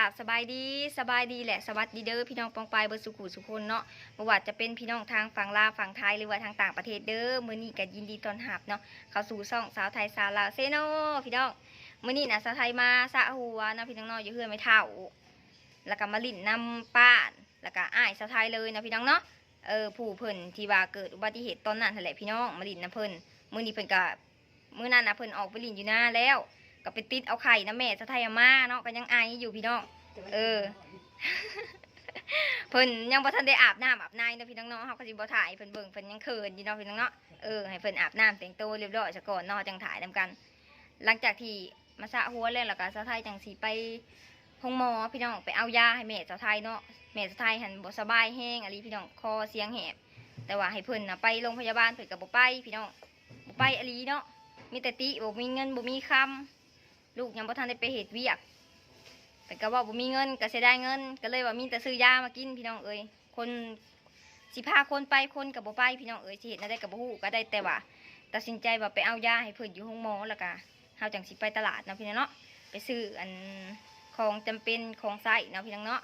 บสบายดีแหละสวัสดีเด้อพี่น้องปองปายเบอร์สุขุสุคนเนาะบ่ว่าจะเป็นพี่น้องทางฝั่งลาวฝั่งไทยหรือว่าทางต่างประเทศเด้อมื้อนี้ก็ยินดีต้อนรับเนาะเข้าสู่ช่องสาวไทยสาวลาวเซโนพี่น้องมื้อนี้นะสาวไทยมาสะหัวนะพี่น้องเนาะอยู่เฮือนไม่เท่าแล้วก็มาลิ้นนำป้านแล้วก็อ้ายสาวไทยเลยนะพี่น้องเนาะผู้เพิ่นที่ว่าเกิดอุบัติเหตุตอนนั้นนั่นแหละพี่น้องมาลิ้นนำเพิ่นมื้อนี้เพิ่นก็มื้อนั้นนะเพิ่นออกไปลิ้นอยู่หน้าแล้วก็ไปติดเอาไข่นะแม่สาวไทยมาเนาะก็ยังไออยู่พี่น้องเพิ่นยังบ่ทันได้อาบน้ำอาบในเนาะพี่น้องเนาะเฮาก็สิบ่ถ่ายเพิ่นเบิ่งเพิ่นยังเขินอยู่เนาะพี่น้องเนาะให้เพิ่นอาบน้ำแต่งตัวเรียบร้อยซะก่อนเนาะจังถ่ายนำกัน หลังจากที่มาสระหัวแล้วก็สาวไทยจังสิไปห้องหมอพี่น้องไปเอายาให้แม่สาวไทยเนาะแม่สาวไทยหันบ่สบายแห้งอะไรพี่น้องคอเสียงแหบแต่ว่าให้เพิ่นน่ะไปโรงพยาบาลเพิ่นก็บ่ไปพี่น้องบ่ไปอะไรเนาะมีแต่ติบ่มีเงินบ่มีคำลูกยังบ่ทันได้ไปเฮ็ดเวียกแต่ก็ว่าบ่มีเงินก็เสียดายเงินก็เลยว่ามีแต่ซื้อยามากินพี่น้องคนสิพาคนไปคนก็บ่ไปพี่น้องสิเฮ็ดได้ก็บ่ฮู้ก็ได้แต่ว่าตัดสินใจว่าไปเอายาให้เพิ่นอยู่ห้องหมอแล้วก็เฮาจังสิไปตลาดเนาะพี่น้องเนาะไปซื้ออันของจำเป็นของใช้เนาะพี่น้องเนาะ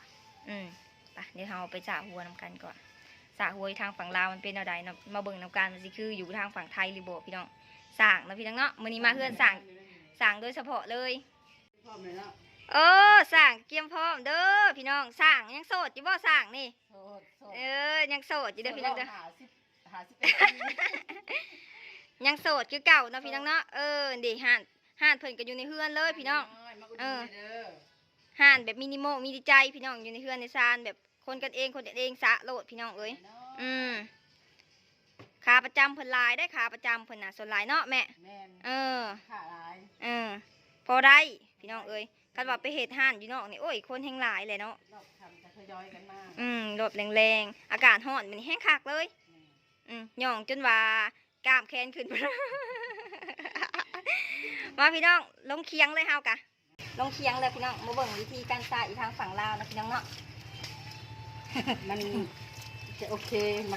ไปเดี๋ยวเฮาไปสระหัวนำกันก่อนสระหัวทางฝั่งลาวมันเป็นแนวใดเนาะมาเบิ่งนำกันมันสิคืออยู่ทางฝั่งไทยหรือบ่พี่น้องสร้างเนาะพี่น้องเนาะมื้อนี้มาเฮือนสร้างโดยเฉพาะเลยสร้างเกียมพร้อมเด้อพี่น้องสร้างยังโสดอยู่บ่สร้างนี่ยังโสดอยู่เด้อพี่น้องเด้อยังโสดคือเก่าเนาะพี่น้องเนาะดิห่านเพิ่นก็อยู่ในเฮือนเลยพี่น้องห่านแบบมินิโมมีดีใจพี่น้องอยู่ในเฮือนในซานแบบคนกันเองสะโลดพี่น้องขาประจำเพิ่นหลายได้ขาประจำเพิ่นน่ะส่วนหลายเนาะแม่ขาหลายพอได้พี่น้องคันว่าไปเฮ็ดห่านอยู่นอกนี่โอ้ยคนแห่งหลายเลยเนาะรถแรงๆอากาศร้อนมันแห้งคักเลยย่องจนว่ากล้ามแขนขึ้น มาพี่น้องลงเคียงเลยเฮากะลงเคียงเลยพี่น้องมาเบิ่งวิธีการสระอีกทางฝั่งลาวนะพี่น้องเนาะ มันจะโอเค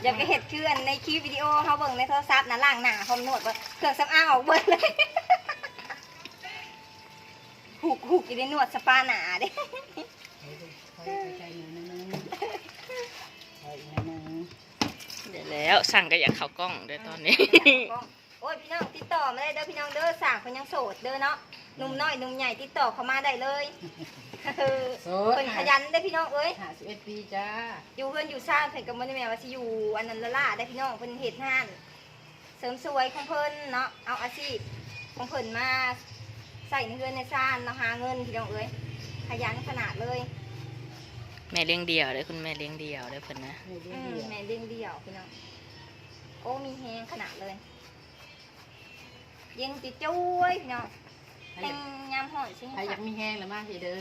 อย่าไปเห็ดเคลื่อนในคลิปวิดีโอเขาเบิ่งในโทรศัพท์นะล่างหน้าพร้อมนวดเครื่องสำอางออกเบิ่งเลย หุกอยู่ในนวดสปาหนาเด้เดี๋ยวแล้วสั่งก็อยากเข้ากล้องเดี๋ยวตอนนี้โอ้ยพี่น้องติดต่อมาได้เด้อพี่น้องเด้อสั่งคนยังโสดเด้อเนาะหนุ่มน้อยหนุ่มใหญ่ติดต่อเข้ามาได้เลยคนขยันได้พี่น้อง51 ปีจ้าอยู่เพื่อนอยู่สร้างเพิ่นก็บ่ได้แม่ว่าสิอยู่อันนั้นละล่าได้พี่น้องเพิ่นเฮ็ดงานเสริมสวยของเพิ่นเนาะเอาอาชีพของเพิ่นมาใส่ในเรือนในซ่านเนาะหาเงินพี่น้องขยันขนาดเลยแม่เลี้ยงเดี่ยวเลยคุณแม่เลี้ยงเดี่ยวเลยเพิ่นนะแม่เลี้ยงเดี่ยวพี่น้องโอ้มีแฮงขนาดเลยเย็นจิจ้วยพี่น้องแห้งยามห่อนใช่ไหมใครอยากมีแห้งหรือมาเด้อ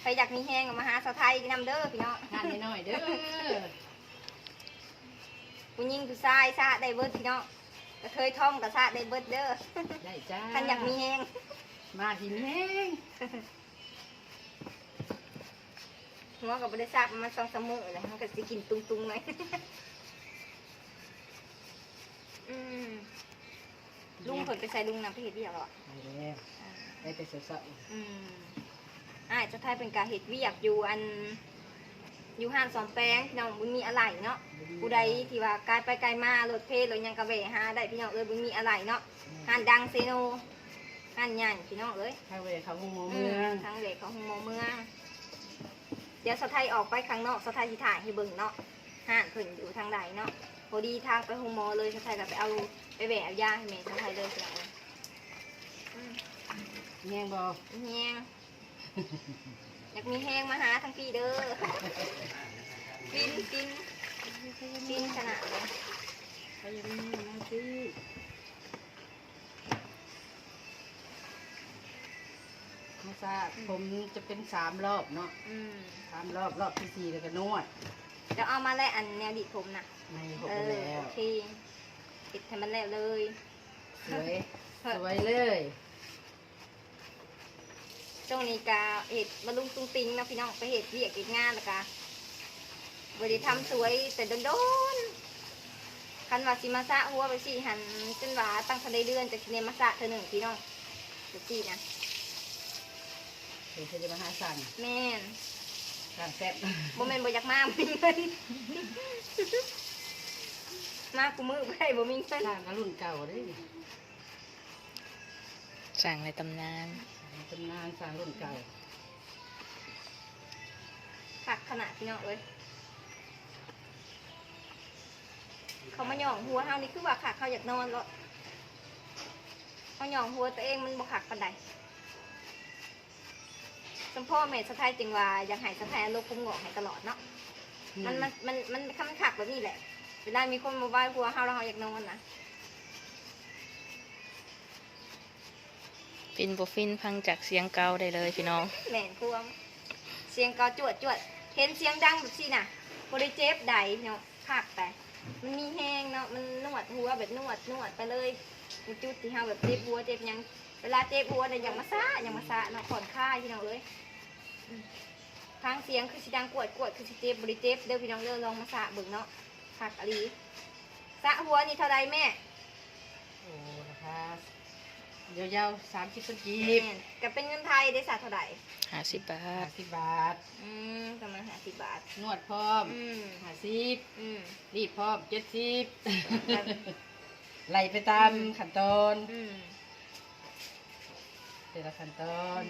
ใครอยากมีแฮงมาหาสาวไทยนำเด้อพี่น้องงานน้อยเด้อผู้หญิงผู้ชายซะได้เบิดพี่น้องก็เคยท่องกับซะได้เบิดเด้อได้จ้าท่านอยากมีแฮงมาหินแห้งหัวกับบริษัทมัน2-3 มื้อเลยมันก็สิกินตุงๆเลยลุงเพิ่นไปใส่ลุงน้ำไปเฮ็ดเวียกหรอได้แต่เสาๆจะทายเป็นการเฮ็ดเวียกอยู่ห้างสอนแป้งพี่น้องบุญมีอะไรเนาะผู้ใดที่ว่ากายไปไกลมารถเพลรถยังกระเวหาได้พี่น้องบุญมีอะไรเนาะห้างดังเซโนห้างใหญ่พี่น้องทางเวเขาหุ่มเมืองทางเวเขาหุ่มเมืองเดี๋ยวสะไทยออกไปข้างนอกสะไทยสิถ่ายให้เบิ่งเนาะห้างเพิ่นอยู่ทางใดเนาะพอดีทางไปหุ่มมอเลยสะไทยก็ไปแหวะยาให้แม่สะไทยเลยพี่น้องแห้งบ่แห้งอยากมีแห้งมาหาทั้งปีเด้อกินขนาดเลยไปยังมีมาซื้อมาซาผมจะเป็น3 รอบเนาะ3 รอบที่ 4แล้วก็นวดจะเอามาแล้วอันแนวดิผมนะไม่หกแล้วโอเคปิดให้มันแล้วเลยสวยเลยช่วงนี้กาเห็ดมาลุงตุ้งติงนะพี่น้องไปเห็ดเวียกอีกงานละกะบริทำสวยแต่โดนคันว่าสิมาสะหัวไปสิหันจนว่าตั้งทันได้เดือนจะกินมาสะเธอ1พี่น้องจะสินะ เดี๋ยวจะมาหาสั่ง แม่น สั่งแซ่บ บ่แม่นบ่อยากมาบ่มีเงินมากูมือบ่ได้บ่มีเงิน สั่งก็รุ่นเก่าเด้ สั่งในตำนาน ตำนานสั่งรุ่นเก่า คักขนาดพี่น้องเอ้ยเขามาหย่องหัวเฮานี่คือว่าคักเขาอยากนอนแล้วเขาหย่องหัวตัวเองมันบ่คักปานใดสมพ่อแม่สะท้ายจริงว่าอยากให้สะท้ายโลกกุมงอกให้ตลอดเนาะมันคำคักแบบนี้แหละเวลามีคนมาไหว้หัวเฮาแล้วเฮาอยากนอนนะ ฟินบ่ฟินฟังจากเสียงเก่าได้เลยพี่น้อง แม่นควมเสียงก็จวดจวดเห็นเสียงดังแบบนี้น่ะบ่ได้เจ็บใดเนาะคักแต่มันมีแห้งเนาะมันนวดหัวแบบนวดไปเลยมันจุดที่เฮาแบบเจ็บหัวเจ็บหยังเวลาเจ็บหัวเนี่ยอย่างมาซะเนาะผ่อนคลายพี่น้องเอ้ยทางเสียงคือสิดังกวดคือสิเจ็บบริเจ็บเด้อพี่น้องเด้อลองมาสะเบิ่งเนาะคักอะลีสะหัวนี่เท่าไรแม่ โอ้นะคะยาวๆ30 คนกี แม่ บ นก็เป็นเงินไทยได้สะเท่าไหร่ 50 บาท 50 บาท ประมาณ50 บาท นวดพร้อม 50 อืม รีดพร้อม70 ไล่ไปตามขั้นตอน อืม แต่ละขั้นตอน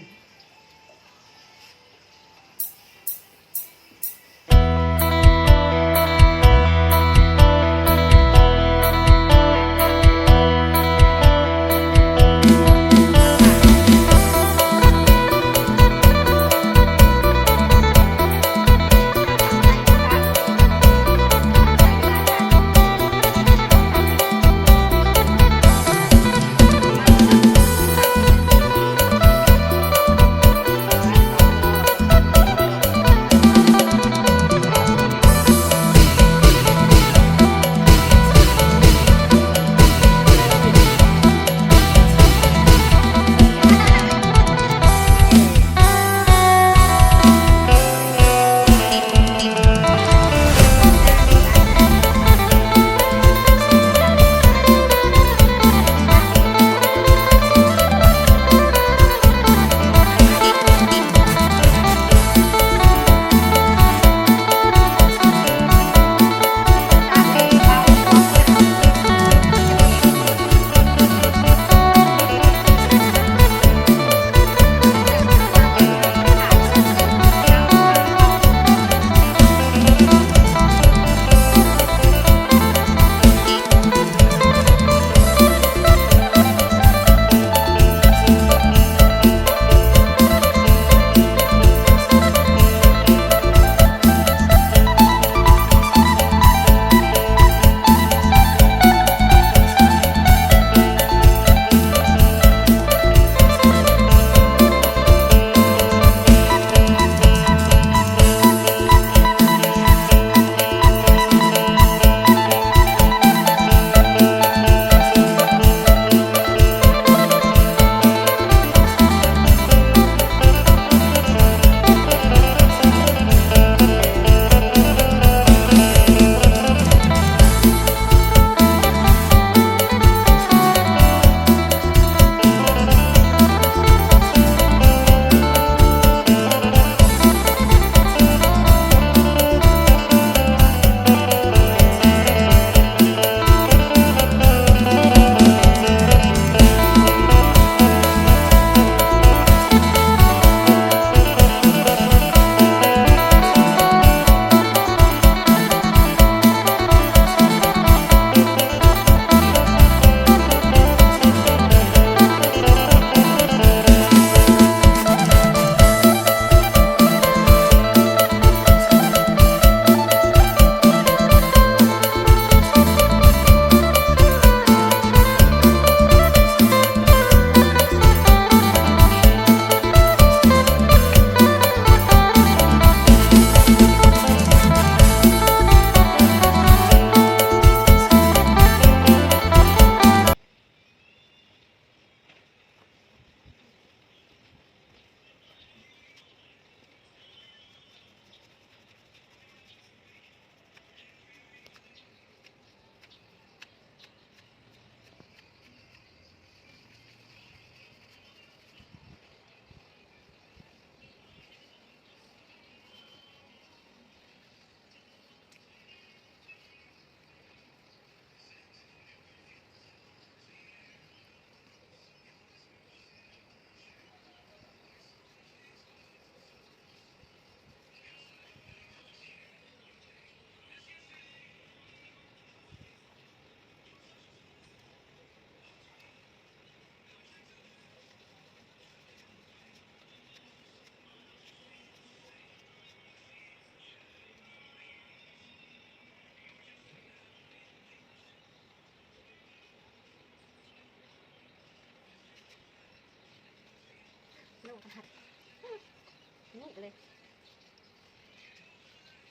นี่เลย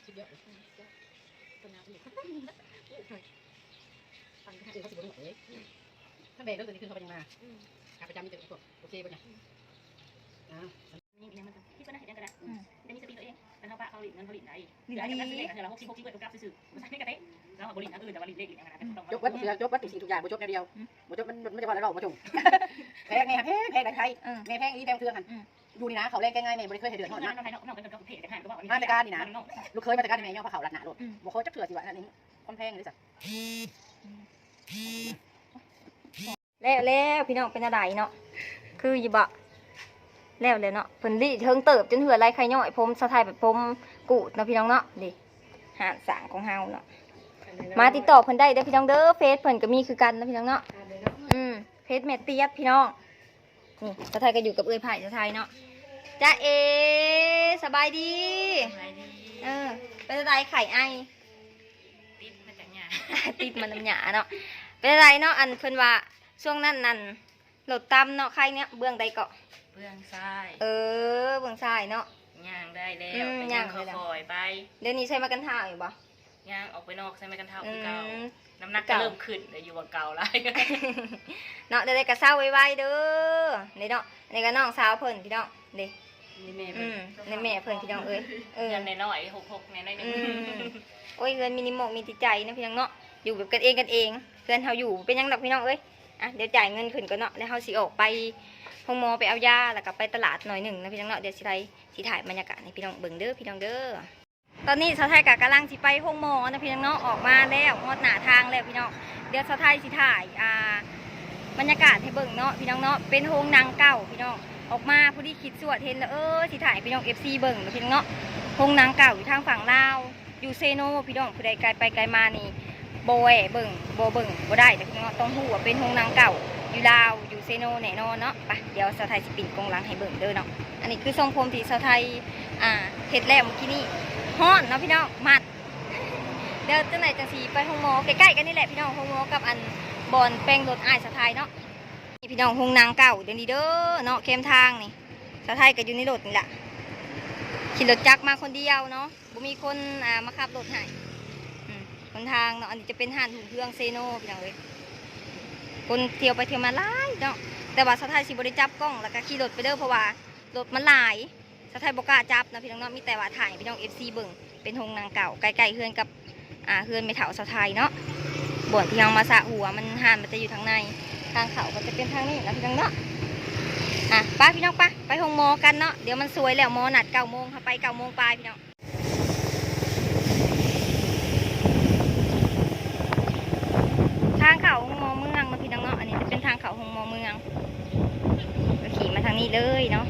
สุดยอด ตัวน้ำอีก ฟังคือเขาสิบหมดเลยถ้าเบรกแล้วตัวนี้คือเขาไปยังมาขาประจำมีแต่พวกโอเคป่ะเนี่ยนี่มันที่เพื่อนเห็นยังกระดาษจะมีสติตัวเองเป็นเขาปะเขาหลินเงินเขาหลินไหนเดี๋ยวจะซื้อเลขเดี๋ยวเรา60เกิดกับซื้อไม่ใช่ไม่กระเตะแล้วบริษัทอื่นแต่ว่าหลินเลขหลินอย่างนั้น ยกวัดยกวัดทุกสิ่งทุกอย่างบจบแค่เดียวบจบมันไม่จะว่าอะไรหรอกบจบแพงไงแพงแพงใครแม่แพงอีแพงเทืองหันอยู่นี่นะเขาแรงง่ายๆเนี่ยบริเคยให้เดือดร้อนนะมาตรการนี่นะลูกเคยมาตรการในแม่ย่อพระเขาหลัดหนาโลดบอกเขาจักเถื่อสิวะนั่นนี่ความแพงเลยสัก แล้วพี่น้องเป็นอะไรเนาะคือยิบะแล้วเลยเนาะเพิ่นรีเทิงเติบจนเหือไรใครย่อยผมสะทายแบบผมกูดเนาะพี่น้องเนาะดิหาสางของเฮาเนาะมาติดต่อเพิ่นได้เด้อพี่น้องเด้อเฟซเพิ่นก็มีคือกันนะพี่น้องเนาะเฟซแม่เตียบพี่น้องนี่สะทายก็อยู่กับเอ้ยไผ่สะทายเนาะจ้าเอสบายดีเป็นอะไรไข่ไอ ติดมาจากหยา ติดมันน้ำหยาเนาะเป็นอะไรเนาะอันเพิ่นว่าช่วงนั้นนั่นโหลดตำเนาะใครเนี้ยเบื้องใดเกาะ เบื้องซ้าย เบื้องซ้ายเนาะ ย่างได้แล้วแต่ย่างเขาคอยไป เดี๋ยวนี้ใช้มากันท่าอยู่ปะ ย่างออกไปนอกใส่ไม้กันเท้าคือเก่าน้ำหนักก็เริ่มขึ้นเลยอยู่ว่าเก่าแล้ว เนาะเดี๋ยวได้กระเซ้าไวๆเด้อนี่เนาะนี่ก็น้องสาวเพิ่นพี่น้องเด้ นี่แม่ นี่แม่เพิ่นพี่น้องเอ้ย เงินน้อยๆ6ในน้อยนึง โอ้ยเงินมินิมอกมีติดใจนะพี่น้องเนาะอยู่แบบกันเองเงินเฮาอยู่เป็นยังดอกพี่น้องเอ้ยอ่ะเดี๋ยวจ่ายเงินขึ้นก่อนเนาะแล้วเฮาสิออกไปห้องหมอไปเอายาแล้วก็ไปตลาดหน่อยหนึ่งนะพี่น้องเนาะเดี๋ยวสิถ่ายบรรยากาศให้พี่น้องเบิ่งเด้อพี่น้องเด้อตอนนี้สาวไทยกำลังสิไปห้องหมอนะพี่น้องเนาะออกมาแล้วงดหน้าทางแล้วพี่น้องเดี๋ยวสาวไทยสิถ่ายบรรยากาศให้เบิ่งเนาะพี่น้องเนาะเป็นโรงหนังเก่าพี่น้องออกมาผู้ที่คิดสวดเห็นแล้วสิถ่ายพี่น้อง FC เบิ่งนะพี่น้องเนาะโรงหนังเก่าอยู่ทางฝั่งลาวอยู่เซโนพี่น้องผู้ใดไกลไปไกลมานี่โบเบิ่งบ่ได้แต่พี่น้องต้องฮู้ว่าเป็นโรงหนังเก่าอยู่ลาวอยู่เซโนแน่นอนเนาะไปเดี๋ยวสาวไทยสิปิ่นกงหลังให้เบิ่งเด้อเนาะอันนี้คือทรงผมที่สาวไทยเฮ็ดแล้วเมื่อกี้นี่ฮ้อนเนาะพี่น้องมัดเดี๋ยวจังไหนจังสีไปห้องหมอใกล้ๆกันนี่แหละพี่น้องห้องหมอกับอันบอนแปลงรถอ้ายสาวไทยเนาะนี่พี่น้องโรงหนังเก่าเดี๋ยวนี้เด้อเนาะเข้มทางนี่สาวไทยก็อยู่ในรถนี่แหละขี่รถจักรมาคนเดียวเนาะบ่มีคนมาขับรถให้คนทางเนาะอันนี้จะเป็นห้านถุงเครื่องเซโนพี่น้องเอ้ยคนเที่ยวไปเที่ยวมาหลายเนาะแต่ว่าสาวไทยสิบ่ได้จับกล้องแล้วก็ขี่รถไปเด้อเพราะว่ารถมันหลายสาวไทยบ่กล้าจับนะพี่น้องเนาะมีแต่ว่าถ่ายพี่น้อง FC เบิ่งเป็นโรงหนังเก่าใกล้ๆเฮือนกับเฮือนแม่เฒ่าสาวไทยเนาะบ่อนที่เฮามาสระหัวมันห้านมันจะอยู่ทางในทางเขาก็จะเป็นทางนี้นะพี่น้องเนาะไปพี่น้องไปห้องหมอกันเนาะเดี๋ยวมันสวยแล้วหมอนัด9 โมงค่ะไป9 โมงปลายพี่น้องทางเขาห้องหมอเมืองนะพี่น้องเนาะอันนี้จะเป็นทางเขาห้องหมอเมืองก็ขี่มาทางนี้เลยเนาะ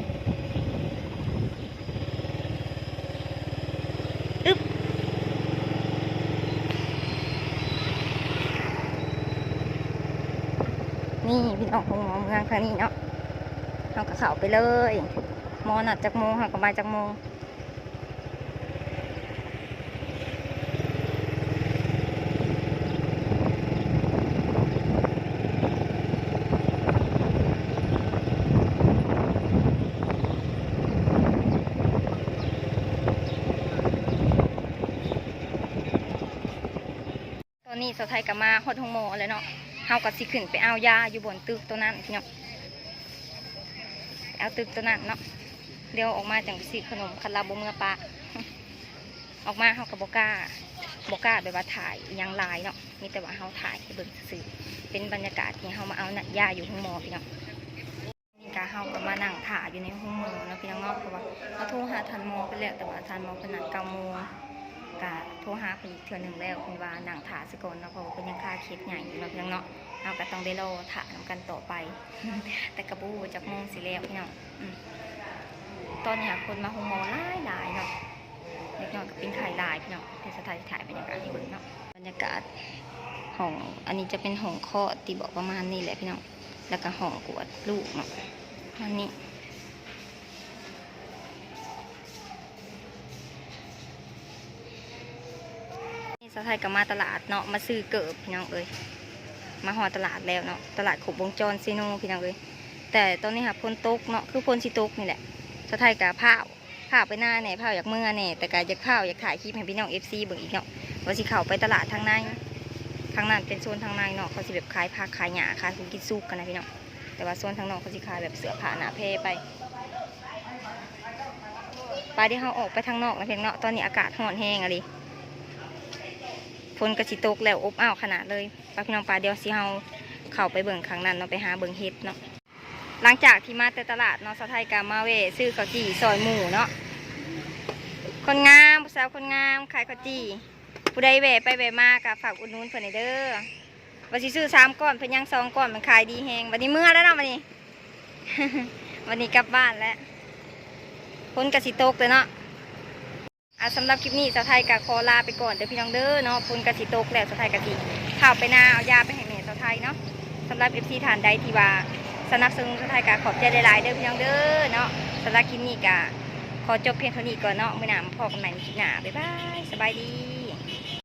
นี่พี่น้องห้องหมอเมืองทางนี้เนาะเอากระเขาไปเลยหมอนัดจากโมงค่ะก็มาจากโมงตอนนี้สาวไทยก็มาฮอดห้องหมอเลยเนาะเฮาก็สิขึ้นไปเอายาอยู่บนตึกตัวนั้นพี่น้องเอาตึกตัวนั้นเนาะเดี๋ยวออกมาจังสิขนมคันลาบเมื่อปะออกมาเฮากับบอกล้าแบบว่าถ่ายยังลายเนาะมีแต่ว่าเฮาถ่ายให้เบิ่งซื่อเป็นบรรยากาศที่เฮามาเอายาอยู่ห้องหมอพี่น้องนี่ก็เฮาก็มานั่งถ่ายอยู่ในห้องหมอนะพี่น้องเนาะเพราะว่าเฮาโทรหาทันหมอไปแล้วแต่ว่าทันหมอเพิ่นนัด9 โมงก็โทรหาเพิ่นอีกเทื่อนึงแล้วเพิ่นว่านั่งถ่าซะก่อนเนาะเพราะว่าเพิ่นยังค่าเคสใหญ่อยู่เนาะพี่น้องเนาะเราก็ต้องได้รอถ่ายกันต่อไป แต่กระบูจากโมงสิแล้วพี่น้องตอนนี้คนมาห้องหมอหลายเนาะเล็กน้อยก็เป็นไข่ลายพี่น้องเทศไทยถ่ายบรรยากาศให้เบิ่งเนาะบรรยากาศห้องอันนี้จะเป็นห้องคลอดที่บอกประมาณนี้แหละพี่น้องแล้วก็ห้องกวดลูกเนาะอันนี้สาวไทยก็มาตลาดเนาะมาซื้อเกิบพี่น้องเอ้ยมาหอตลาดแล้วเนาะตลาดขบวงจรซีโนพี่น้องเอ้ย แต่ตอนนี้ค่ะฝนตกเนาะคือฝนสิตกนี่แหละสะไทยกะพาวไปหน้าเนี่ยพาวอยากเมื่อเนี่ยแต่กะอยากพาวอยากถ่ายคลิปให้พี่น้อง FC เบิ่งอีกเนาะว่าสิเข้าไปตลาดทางในทางนั้นเป็นโซนทางในเนาะเขาสิแบบขายผักขายหญ้าขายของกินซุกกันนะพี่น้องแต่ว่าโซนทางนอกเขาสิขายแบบเสื้อผ้าหน้าเพไปที่เขาออกไปทางนอกนะเพียงเนาะตอนนี้อากาศร้อนแห้งอะดิฝนกระสิตกแล้วอบอ้าวขนาดเลยพี่น้องเดี๋ยวสิเฮาเข้าไปเบิ่งข้างนั้นเนาะไปหาเบิ่งเห็ดเนาะหลังจากที่มาแต่ตลาดเนาะสะไทยกามาเวซื้อข้าวจี่ซอยหมูเนาะคนงามผู้สาวคนงามขายข้าวจี่ผู้ใดแวะไปแวะมากะฝากอุดหนุนเพิ่นเด้อวันที่ซื้อ3 ก้อนเพิ่นยัง2 ก้อนมันขายดีแฮงวันนี้เมื่อแล้วเนาะวันนี้ วันนี้กลับบ้านแล้วฝนกระสิตกเลยเนาะสำหรับคลิปนี้สะไทยกะขอลาไปก่อนเด้อพี่น้องเด้อเนาะฝนกระสิตกแล้วสะไทยกะสิเข้าไปนาเอายาไปให้แม่สะไทยเนาะสำหรับ FC ฐานใดที่ว่าสนับสนุนสะไทยกะขอบใจหลายๆเด้อพี่น้องเด้อเนาะสำหรับคลิปนี้กะขอจบเพียงเท่านี้ก่อนเนาะมื้อหน้ามาพบกันใหม่ในคลิปหน้าบ๊ายบายสบายดี